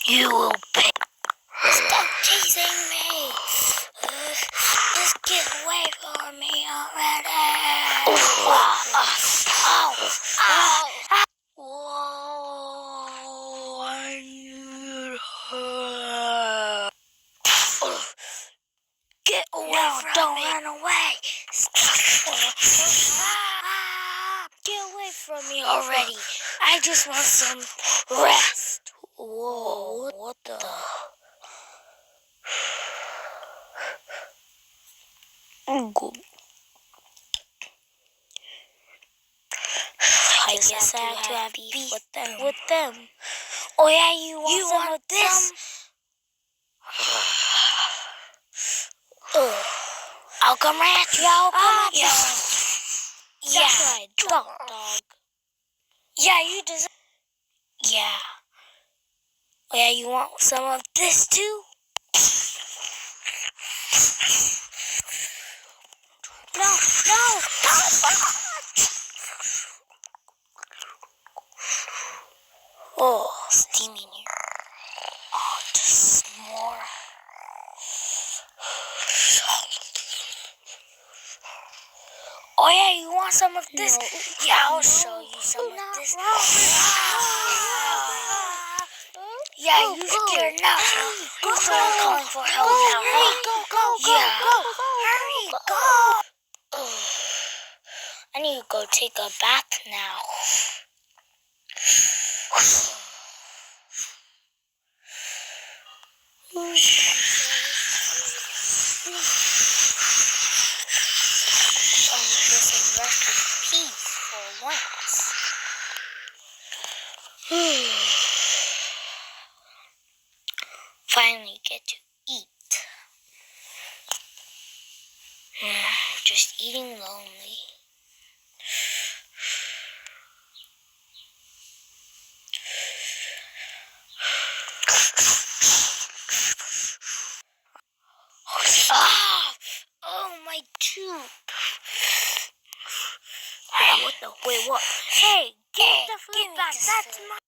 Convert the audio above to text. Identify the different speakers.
Speaker 1: You will pay. Stop chasing me. Just get away from me already. Whoa, I need help. Get away from me. Don't run away. Get away from me already. I just want some rest. Whoa, what the? I guess I have to have beef with them. Oh yeah, you want this? I'll come at you. Yeah. That's right, dog. Yeah, you deserve. Yeah. Oh yeah, you want some of this too? No. Oh, steamy here. Oh, just more. Oh yeah, you want some of this? No. Yeah, I'll show you some of this. Yeah, you scared now. You're calling for help now. Hurry, go. I need to go take a bath now. Rest in peace for once. Finally get to eat. Just eating lonely. Oh, my tooth. What the? Wait, what? Hey, get the food back. That's mine.